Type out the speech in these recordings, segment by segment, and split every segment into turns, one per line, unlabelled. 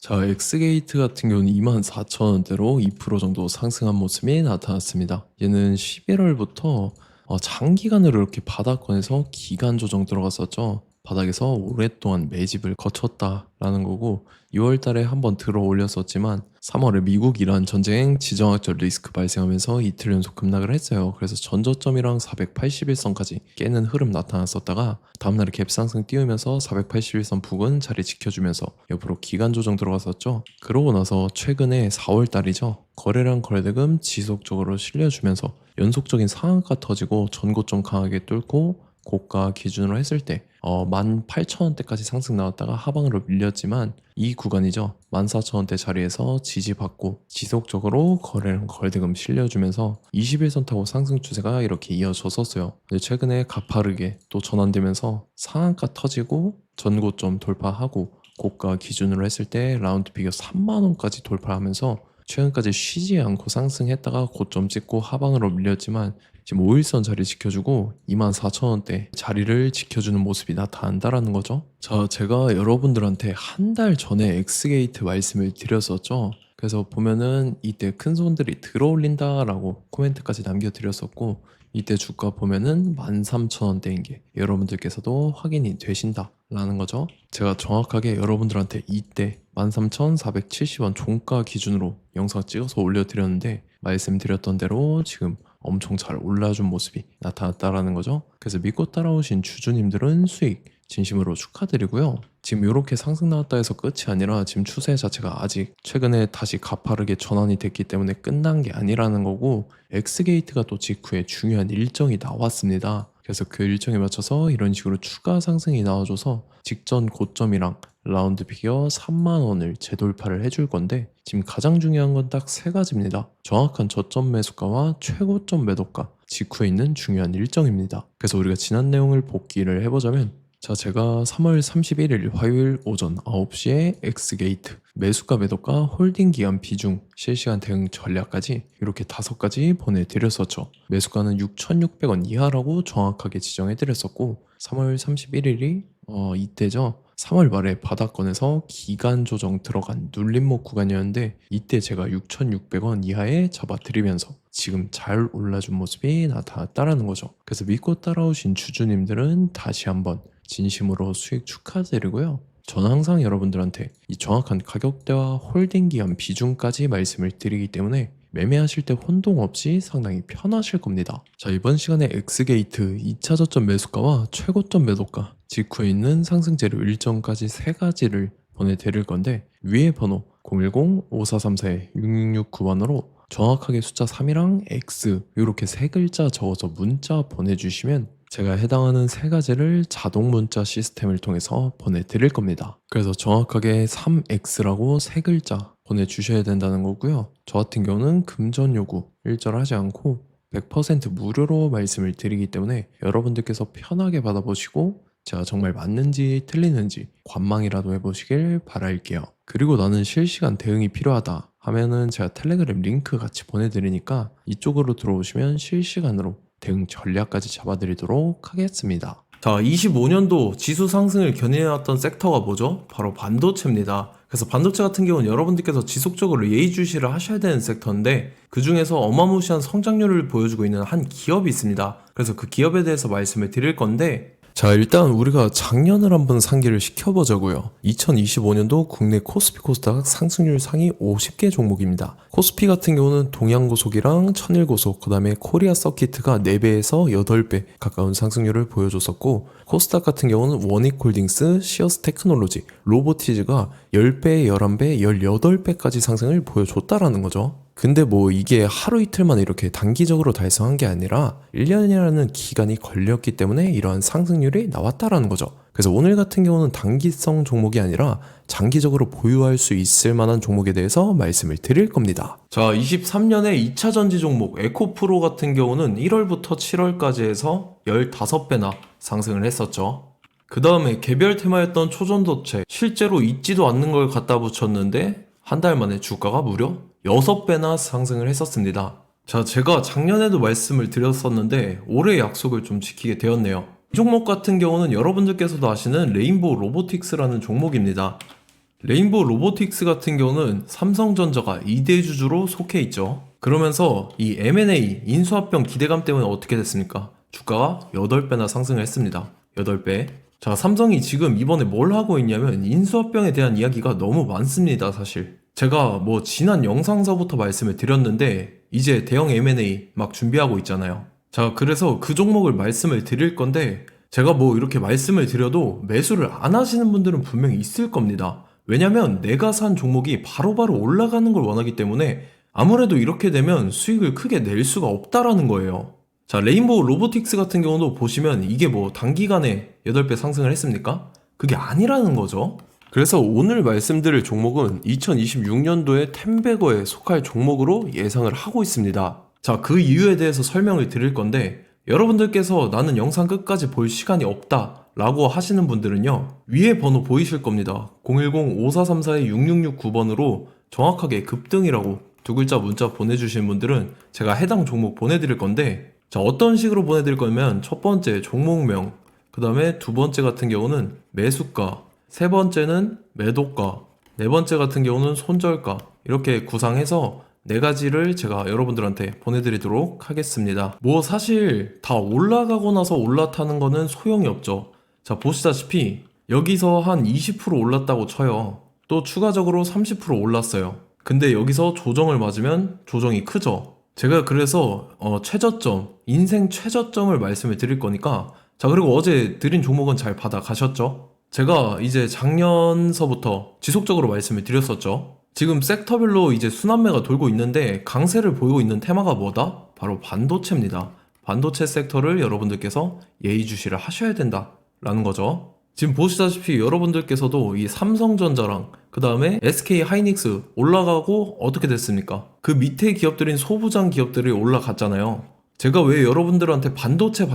자, 엑스게이트 같은 경우는 24,000원대로 2% 정도 상승한 모습이 나타났습니다. 얘는 11월부터 장기간으로 이렇게 바닥권에서 기간 조정 들어갔었죠. 바닥에서 오랫동안 매집을 거쳤다라는 거고, 6월 달에 한번 들어 올렸었지만 3월에 미국 이란 전쟁 지정학적 리스크 발생하면서 이틀 연속 급락을 했어요. 그래서 전저점이랑 481선까지 깨는 흐름 나타났었다가 다음날에 갭상승 띄우면서 481선 부근 자리 지켜주면서 옆으로 기간 조정 들어갔었죠. 그러고 나서 최근에 4월 달이죠. 거래량 거래대금 지속적으로 실려주면서 연속적인 상한가 터지고 전고점 강하게 뚫고 고가 기준으로 했을 때 18,000원대까지 상승 나왔다가 하방으로 밀렸지만 이 구간이죠. 14,000원대 자리에서 지지받고 지속적으로 거래량 거래대금 실려주면서 21선 타고 상승 추세가 이렇게 이어졌었어요. 근데 최근에 가파르게 또 전환되면서 상한가 터지고 전고점 돌파하고 고가 기준으로 했을 때 라운드 피겨 3만원까지 돌파하면서 최근까지 쉬지 않고 상승했다가 고점 찍고 하방으로 밀렸지만 지금 5일선 자리 지켜주고 24,000원대 자리를 지켜주는 모습이 나타난다라는 거죠. 자, 제가 여러분들한테 한 달 전에 엑스게이트 말씀을 드렸었죠. 그래서 보면은 이때 큰 손들이 들어올린다라고 코멘트까지 남겨드렸었고, 이때 주가 보면은 13,000원대인 게 여러분들께서도 확인이 되신다라는 거죠. 제가 정확하게 여러분들한테 이때 13,470원 종가 기준으로 영상 찍어서 올려드렸는데 말씀드렸던 대로 지금 엄청 잘 올라준 모습이 나타났다라는 거죠. 그래서 믿고 따라오신 주주님들은 수익 진심으로 축하드리고요. 지금 이렇게 상승 나왔다 해서 끝이 아니라 지금 추세 자체가 아직 최근에 다시 가파르게 전환이 됐기 때문에 끝난 게 아니라는 거고, 엑스게이트가 또 직후에 중요한 일정이 나왔습니다. 그래서 그 일정에 맞춰서 이런 식으로 추가 상승이 나와줘서 직전 고점이랑 라운드 피겨 3만원을 재돌파를 해줄 건데, 지금 가장 중요한 건 딱 세 가지입니다. 정확한 저점 매수가와 최고점 매도가, 직후에 있는 중요한 일정입니다. 그래서 우리가 지난 내용을 복기를 해보자면, 자, 제가 3월 31일 화요일 오전 9시에 엑스게이트 매수가 매도가 홀딩 기간 비중 실시간 대응 전략까지 이렇게 5가지 보내드렸었죠. 매수가는 6,600원 이하라고 정확하게 지정해드렸었고, 3월 31일이 이때죠. 3월 말에 바닥권에서 기간 조정 들어간 눌림목 구간이었는데, 이때 제가 6,600원 이하에 잡아드리면서 지금 잘 올라준 모습이 나타났다라는 거죠. 그래서 믿고 따라오신 주주님들은 다시 한번 진심으로 수익 축하드리고요. 저는 항상 여러분들한테 이 정확한 가격대와 홀딩 기간 비중까지 말씀을 드리기 때문에 매매하실 때 혼동 없이 상당히 편하실 겁니다. 자, 이번 시간에 엑스게이트 2차 저점 매수가와 최고점 매도가, 직후에 있는 상승재료 일정까지 세 가지를 보내드릴 건데, 위에 번호 010-5434-6669번으로 정확하게 숫자 3이랑 X 이렇게 세 글자 적어서 문자 보내주시면 제가 해당하는 세 가지를 자동 문자 시스템을 통해서 보내드릴 겁니다. 그래서 정확하게 3X라고 세 글자 보내주셔야 된다는 거고요. 저 같은 경우는 금전 요구 일절하지 않고 100% 무료로 말씀을 드리기 때문에 여러분들께서 편하게 받아보시고 제가 정말 맞는지 틀리는지 관망이라도 해보시길 바랄게요. 그리고 나는 실시간 대응이 필요하다 하면은 제가 텔레그램 링크 같이 보내드리니까 이쪽으로 들어오시면 실시간으로 대응 전략까지 잡아드리도록 하겠습니다. 자, 25년도 지수 상승을 견인해왔던 섹터가 뭐죠? 바로 반도체입니다. 그래서 반도체 같은 경우는 여러분들께서 지속적으로 예의주시를 하셔야 되는 섹터인데, 그 중에서 어마무시한 성장률을 보여주고 있는 한 기업이 있습니다. 그래서 그 기업에 대해서 말씀을 드릴 건데, 자, 일단 우리가 작년을 한번 상기를 시켜보자고요. 2025년도 국내 코스피 코스닥 상승률 상위 50개 종목입니다. 코스피 같은 경우는 동양고속이랑 천일고속, 그 다음에 코리아 서키트가 4배에서 8배 가까운 상승률을 보여줬었고, 코스닥 같은 경우는 원익홀딩스, 시어스 테크놀로지, 로보티즈가 10배, 11배, 18배까지 상승을 보여줬다라는 거죠. 근데 뭐 이게 하루 이틀만 이렇게 단기적으로 달성한 게 아니라 1년이라는 기간이 걸렸기 때문에 이러한 상승률이 나왔다라는 거죠. 그래서 오늘 같은 경우는 단기성 종목이 아니라 장기적으로 보유할 수 있을 만한 종목에 대해서 말씀을 드릴 겁니다. 자, 23년에 2차 전지 종목 에코프로 같은 경우는 1월부터 7월까지 해서 15배나 상승을 했었죠. 그 다음에 개별 테마였던 초전도체, 실제로 있지도 않는 걸 갖다 붙였는데 한 달 만에 주가가 무려 6배나 상승을 했었습니다. 자, 제가 작년에도 말씀을 드렸었는데 올해 약속을 좀 지키게 되었네요. 이 종목 같은 경우는 여러분들께서도 아시는 레인보우 로보틱스라는 종목입니다. 레인보우 로보틱스 같은 경우는 삼성전자가 2대 주주로 속해 있죠. 그러면서 이 M&A 인수합병 기대감 때문에 어떻게 됐습니까? 주가가 8배나 상승을 했습니다. 8배. 자, 삼성이 지금 이번에 뭘 하고 있냐면 인수합병에 대한 이야기가 너무 많습니다, 사실. 제가 뭐 지난 영상서부터 말씀을 드렸는데 이제 대형 M&A 막 준비하고 있잖아요. 자, 그래서 그 종목을 말씀을 드릴 건데 제가 뭐 이렇게 말씀을 드려도 매수를 안 하시는 분들은 분명히 있을 겁니다. 왜냐면 내가 산 종목이 바로바로 올라가는 걸 원하기 때문에 아무래도 이렇게 되면 수익을 크게 낼 수가 없다라는 거예요. 자, 레인보우 로보틱스 같은 경우도 보시면 이게 뭐 단기간에 8배 상승을 했습니까? 그게 아니라는 거죠. 그래서 오늘 말씀드릴 종목은 2026년도에 템베거에 속할 종목으로 예상을 하고 있습니다. 자, 그 이유에 대해서 설명을 드릴 건데 여러분들께서 나는 영상 끝까지 볼 시간이 없다 라고 하시는 분들은요, 위에 번호 보이실 겁니다. 010-5434-6669번으로 정확하게 급등이라고 두 글자 문자 보내주신 분들은 제가 해당 종목 보내드릴 건데, 자, 어떤 식으로 보내드릴 거냐면 첫 번째 종목명, 그 다음에 두 번째 같은 경우는 매수가, 세 번째는 매도가, 네 번째 같은 경우는 손절가, 이렇게 구상해서 네 가지를 제가 여러분들한테 보내드리도록 하겠습니다. 뭐 사실 다 올라가고 나서 올라타는 거는 소용이 없죠. 자, 보시다시피 여기서 한 20% 올랐다고 쳐요. 또 추가적으로 30% 올랐어요. 근데 여기서 조정을 맞으면 조정이 크죠. 제가 그래서 최저점, 인생 최저점을 말씀을 드릴 거니까, 자, 그리고 어제 드린 종목은 잘 받아가셨죠? 제가 이제 작년서부터 지속적으로 말씀을 드렸었죠. 지금 섹터별로 이제 순환매가 돌고 있는데 강세를 보이고 있는 테마가 뭐다? 바로 반도체입니다. 반도체 섹터를 여러분들께서 예의주시를 하셔야 된다라는 거죠. 지금 보시다시피 여러분들께서도 이 삼성전자랑 그 다음에 SK 하이닉스 올라가고 어떻게 됐습니까? 그 밑에 기업들인 소부장 기업들이 올라갔잖아요. 제가 왜 여러분들한테 반도체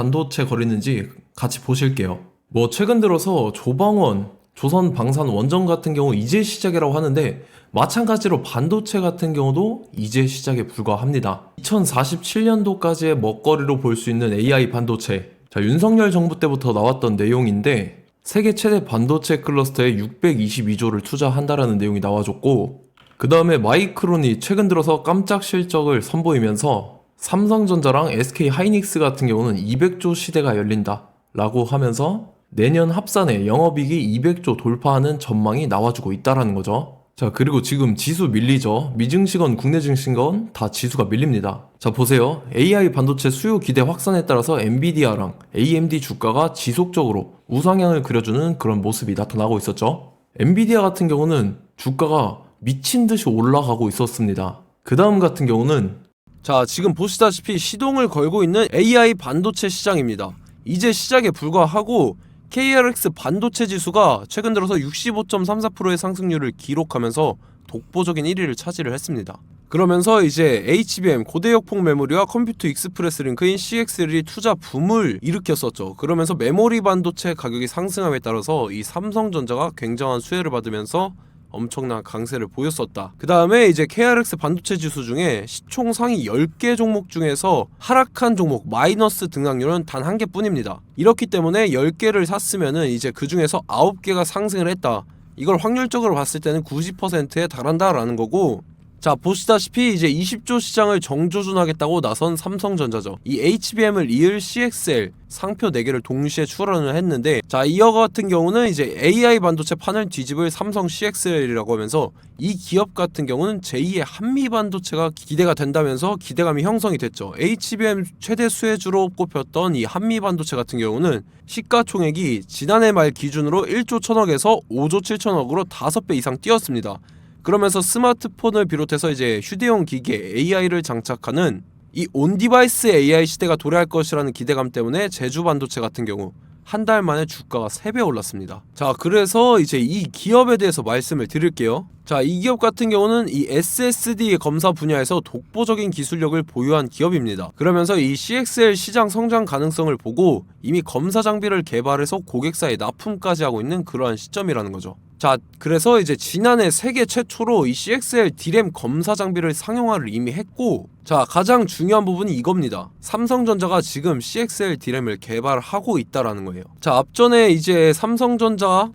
거리는지 같이 보실게요. 뭐 최근 들어서 조방원, 조선방산원전 같은 경우 이제 시작이라고 하는데 마찬가지로 반도체 같은 경우도 이제 시작에 불과합니다. 2047년도까지의 먹거리로 볼 수 있는 AI 반도체. 자, 윤석열 정부 때부터 나왔던 내용인데 세계 최대 반도체 클러스터에 622조를 투자한다라는 내용이 나와줬고, 그 다음에 마이크론이 최근 들어서 깜짝 실적을 선보이면서 삼성전자랑 SK 하이닉스 같은 경우는 200조 시대가 열린다 라고 하면서 내년 합산에 영업이익이 200조 돌파하는 전망이 나와주고 있다라는 거죠. 자, 그리고 지금 지수 밀리죠. 미증시건 국내 증시건 다 지수가 밀립니다. 자, 보세요. AI 반도체 수요 기대 확산에 따라서 엔비디아랑 AMD 주가가 지속적으로 우상향을 그려주는 그런 모습이 나타나고 있었죠. 엔비디아 같은 경우는 주가가 미친 듯이 올라가고 있었습니다. 그 다음 같은 경우는, 자, 지금 보시다시피 시동을 걸고 있는 AI 반도체 시장입니다. 이제 시작에 불과하고 KRX 반도체 지수가 최근 들어서 65.34%의 상승률을 기록하면서 독보적인 1위를 차지를 했습니다. 그러면서 이제 HBM 고대역폭 메모리와 컴퓨터 익스프레스 링크인 CXL이 투자 붐을 일으켰었죠. 그러면서 메모리 반도체 가격이 상승함에 따라서 이 삼성전자가 굉장한 수혜를 받으면서 엄청난 강세를 보였었다. 그 다음에 이제 KRX 반도체 지수 중에 시총 상위 10개 종목 중에서 하락한 종목 마이너스 등락률은 단 1개뿐입니다. 이렇기 때문에 10개를 샀으면은 이제 그 중에서 9개가 상승을 했다. 이걸 확률적으로 봤을 때는 90%에 달한다라는 거고, 자, 보시다시피 이제 20조 시장을 정조준하겠다고 나선 삼성전자죠. 이 HBM을 이을 CXL 상표 4개를 동시에 출원을 했는데, 자, 이어 같은 경우는 이제 AI 반도체 판을 뒤집을 삼성 CXL이라고 하면서 이 기업 같은 경우는 제2의 한미 반도체가 기대가 된다면서 기대감이 형성이 됐죠. HBM 최대 수혜주로 꼽혔던 이 한미 반도체 같은 경우는 시가총액이 지난해 말 기준으로 1조 1000억에서 5조 7천억으로 5배 이상 뛰었습니다. 그러면서 스마트폰을 비롯해서 이제 휴대용 기기에 AI를 장착하는 이 온디바이스 AI 시대가 도래할 것이라는 기대감 때문에 제주 반도체 같은 경우 한 달 만에 주가가 3배 올랐습니다. 자, 그래서 이제 이 기업에 대해서 말씀을 드릴게요. 자, 이 기업 같은 경우는 이 SSD 검사 분야에서 독보적인 기술력을 보유한 기업입니다. 그러면서 이 CXL 시장 성장 가능성을 보고 이미 검사 장비를 개발해서 고객사에 납품까지 하고 있는 그러한 시점이라는 거죠. 자, 그래서 이제 지난해 세계 최초로 이 CXL D램 검사 장비를 상용화를 이미 했고, 자, 가장 중요한 부분이 이겁니다. 삼성전자가 지금 CXL D램을 개발하고 있다라는 거예요. 자, 앞전에 이제 삼성전자가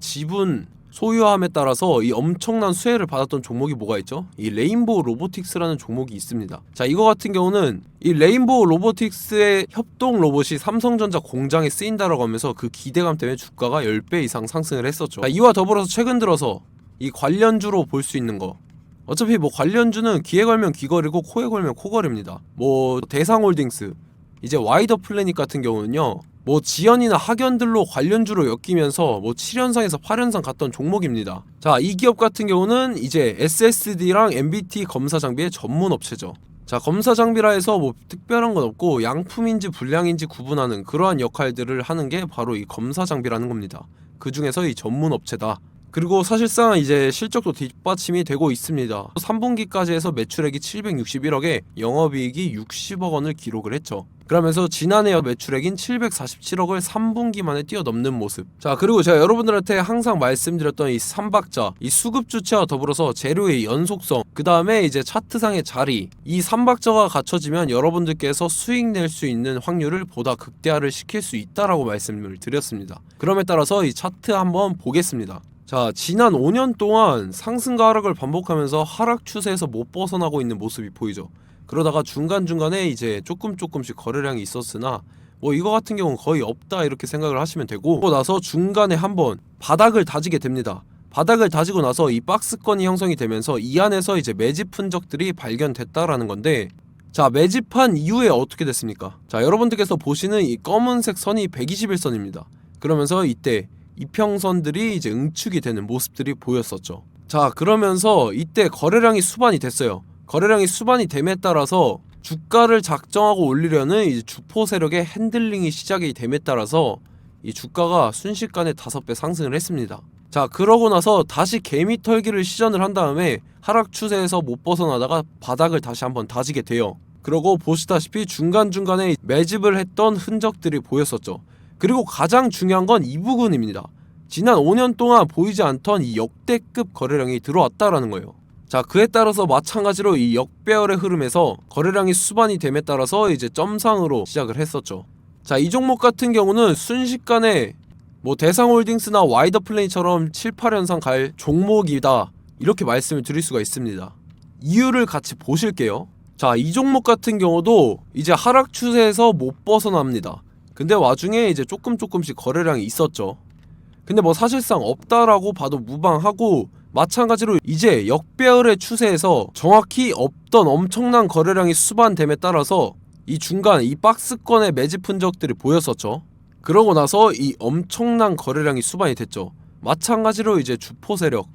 지분
소유함에 따라서 이 엄청난 수혜를 받았던 종목이 뭐가 있죠? 이 레인보우 로보틱스라는 종목이 있습니다. 자, 이거 같은 경우는 이 레인보우 로보틱스의 협동 로봇이 삼성전자 공장에 쓰인다라고 하면서 그 기대감 때문에 주가가 10배 이상 상승을 했었죠. 자, 이와 더불어서 최근 들어서 이 관련주로 볼 수 있는 거, 어차피 뭐 관련주는 귀에 걸면 귀걸이고 코에 걸면 코걸이입니다. 뭐 대상홀딩스, 이제 와이더 플래닛 같은 경우는요, 뭐 지연이나 학연들로 관련주로 엮이면서 뭐 7연상에서 8연상 갔던 종목입니다. 자, 이 기업 같은 경우는 이제 SSD랑 MBT 검사 장비의 전문 업체죠. 자, 검사 장비라 해서 뭐 특별한 건 없고 양품인지 불량인지 구분하는 그러한 역할들을 하는 게 바로 이 검사 장비라는 겁니다. 그 중에서 이 전문 업체다. 그리고 사실상 이제 실적도 뒷받침이 되고 있습니다. 3분기까지 해서 매출액이 761억에 영업이익이 60억 원을 기록을 했죠. 그러면서 지난해 매출액인 747억을 3분기 만에 뛰어넘는 모습. 자, 그리고 제가 여러분들한테 항상 말씀드렸던 이 3박자, 이 수급 주체와 더불어서 재료의 연속성, 그 다음에 이제 차트상의 자리, 이 3박자가 갖춰지면 여러분들께서 수익 낼 수 있는 확률을 보다 극대화를 시킬 수 있다라고 말씀을 드렸습니다. 그럼에 따라서 이 차트 한번 보겠습니다. 자, 지난 5년 동안 상승과 하락을 반복하면서 하락 추세에서 못 벗어나고 있는 모습이 보이죠. 그러다가 중간중간에 이제 조금씩 거래량이 있었으나 뭐 이거 같은 경우는 거의 없다 이렇게 생각을 하시면 되고, 그러고 나서 중간에 한번 바닥을 다지게 됩니다. 바닥을 다지고 나서 이 박스권이 형성이 되면서 이 안에서 이제 매집 흔적들이 발견됐다라는 건데, 자, 매집한 이후에 어떻게 됐습니까? 자, 여러분들께서 보시는 이 검은색 선이 121선입니다. 그러면서 이때 이평선들이 이제 응축이 되는 모습들이 보였었죠. 자, 그러면서 이때 거래량이 수반이 됐어요. 거래량이 수반이 됨에 따라서 주가를 작정하고 올리려는 이제 주포 세력의 핸들링이 시작이 됨에 따라서 이 주가가 순식간에 5배 상승을 했습니다. 자, 그러고 나서 다시 개미 털기를 시전을 한 다음에 하락 추세에서 못 벗어나다가 바닥을 다시 한번 다지게 돼요. 그러고 보시다시피 중간중간에 매집을 했던 흔적들이 보였었죠. 그리고 가장 중요한 건 이 부분입니다. 지난 5년 동안 보이지 않던 이 역대급 거래량이 들어왔다라는 거예요. 자, 그에 따라서 마찬가지로 이 역배열의 흐름에서 거래량이 수반이 됨에 따라서 이제 점상으로 시작을 했었죠. 자, 이 종목 같은 경우는 순식간에 뭐 대상홀딩스나 와이더 플레이처럼 7, 8연상 갈 종목이다 이렇게 말씀을 드릴 수가 있습니다. 이유를 같이 보실게요. 자, 이 종목 같은 경우도 이제 하락 추세에서 못 벗어납니다. 근데 와중에 이제 조금씩 거래량이 있었죠. 근데 뭐 사실상 없다라고 봐도 무방하고, 마찬가지로 이제 역배열의 추세에서 정확히 없던 엄청난 거래량이 수반됨에 따라서 이 중간 이 박스권의 매집 흔적들이 보였었죠. 그러고 나서 이 엄청난 거래량이 수반이 됐죠. 마찬가지로 이제 주포 세력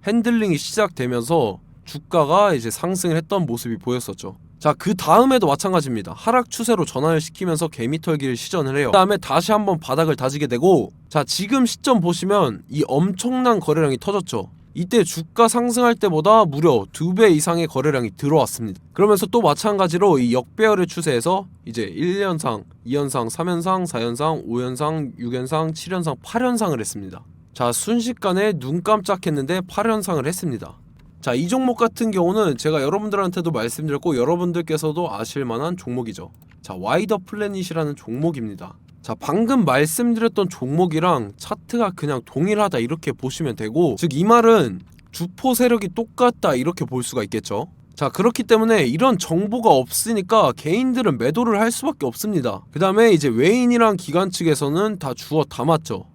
핸들링이 시작되면서 주가가 이제 상승을 했던 모습이 보였었죠. 자, 그 다음에도 마찬가지입니다. 하락 추세로 전환을 시키면서 개미털기를 시전을 해요. 그 다음에 다시 한번 바닥을 다지게 되고, 자, 지금 시점 보시면 이 엄청난 거래량이 터졌죠. 이때 주가 상승할 때보다 무려 2배 이상의 거래량이 들어왔습니다. 그러면서 또 마찬가지로 이 역배열의 추세에서 이제 1연상, 2연상, 3연상, 4연상, 5연상, 6연상, 7연상, 8연상을 했습니다. 자, 순식간에 눈 깜짝했는데 8연상을 했습니다. 자, 이 종목 같은 경우는 제가 여러분들한테도 말씀드렸고 여러분들께서도 아실만한 종목이죠. 자, 와이더 플래닛이라는 종목입니다. 자, 방금 말씀드렸던 종목이랑 차트가 그냥 동일하다 이렇게 보시면 되고, 즉 이 말은 주포 세력이 똑같다 이렇게 볼 수가 있겠죠. 자, 그렇기 때문에 이런 정보가 없으니까 개인들은 매도를 할 수밖에 없습니다. 그 다음에 이제 외인이랑 기관 측에서는 다 주워 담았죠.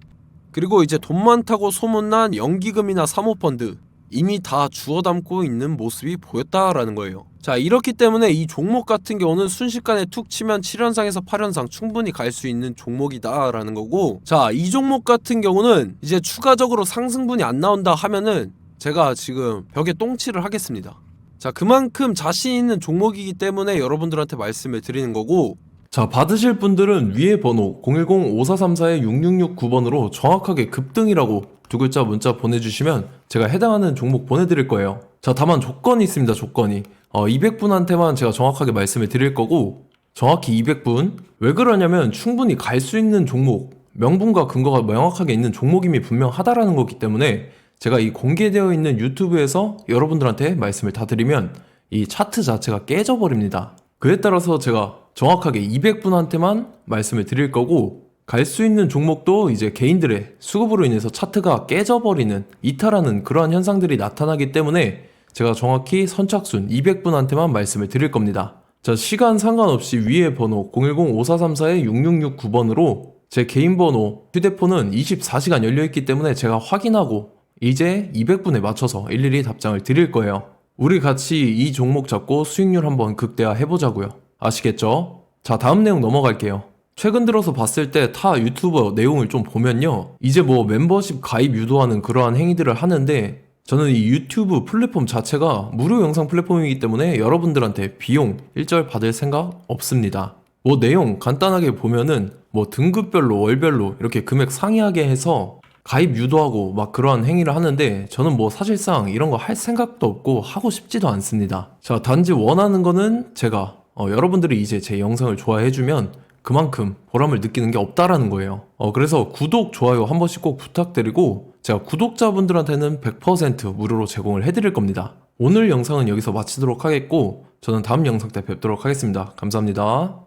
그리고 이제 돈 많다고 소문난 연기금이나 사모펀드 이미 다 주워 담고 있는 모습이 보였다라는 거예요. 자, 이렇기 때문에 이 종목 같은 경우는 순식간에 툭 치면 7연상에서 8연상 충분히 갈 수 있는 종목이다 라는 거고, 자, 이 종목 같은 경우는 이제 추가적으로 상승분이 안 나온다 하면은 제가 지금 벽에 똥칠을 하겠습니다. 자, 그만큼 자신 있는 종목이기 때문에 여러분들한테 말씀을 드리는 거고,
자, 받으실 분들은 위에 번호 010-5434-6669번으로 정확하게 급등이라고 두 글자 문자 보내주시면 제가 해당하는 종목 보내드릴 거예요. 자, 다만 조건이 있습니다. 조건이 200분한테만 제가 정확하게 말씀을 드릴 거고, 정확히 200분. 왜 그러냐면 충분히 갈 수 있는 종목, 명분과 근거가 명확하게 있는 종목임이 분명하다라는 거기 때문에 제가 이 공개되어 있는 유튜브에서 여러분들한테 말씀을 다 드리면 이 차트 자체가 깨져버립니다. 그에 따라서 제가 정확하게 200분한테만 말씀을 드릴 거고, 갈 수 있는 종목도 이제 개인들의 수급으로 인해서 차트가 깨져버리는, 이탈하는 그러한 현상들이 나타나기 때문에 제가 정확히 선착순 200분한테만 말씀을 드릴 겁니다. 자, 시간 상관없이 위에 번호 010-5434-6669번으로 제 개인 번호, 휴대폰은 24시간 열려있기 때문에 제가 확인하고 이제 200분에 맞춰서 일일이 답장을 드릴 거예요. 우리 같이 이 종목 잡고 수익률 한번 극대화 해보자고요. 아시겠죠? 자, 다음 내용 넘어갈게요. 최근 들어서 봤을 때 타 유튜버 내용을 좀 보면요, 이제 뭐 멤버십 가입 유도하는 그러한 행위들을 하는데, 저는 이 유튜브 플랫폼 자체가 무료 영상 플랫폼이기 때문에 여러분들한테 비용 일절 받을 생각 없습니다. 뭐 내용 간단하게 보면은 뭐 등급별로 월별로 이렇게 금액 상이하게 해서 가입 유도하고 막 그러한 행위를 하는데, 저는 뭐 사실상 이런 거 할 생각도 없고 하고 싶지도 않습니다. 자, 단지 원하는 거는 제가 여러분들이 이제 제 영상을 좋아해주면 그만큼 보람을 느끼는 게 없다라는 거예요. 그래서 구독, 좋아요 한 번씩 꼭 부탁드리고, 제가 구독자분들한테는 100% 무료로 제공을 해드릴 겁니다. 오늘 영상은 여기서 마치도록 하겠고, 저는 다음 영상 때 뵙도록 하겠습니다. 감사합니다.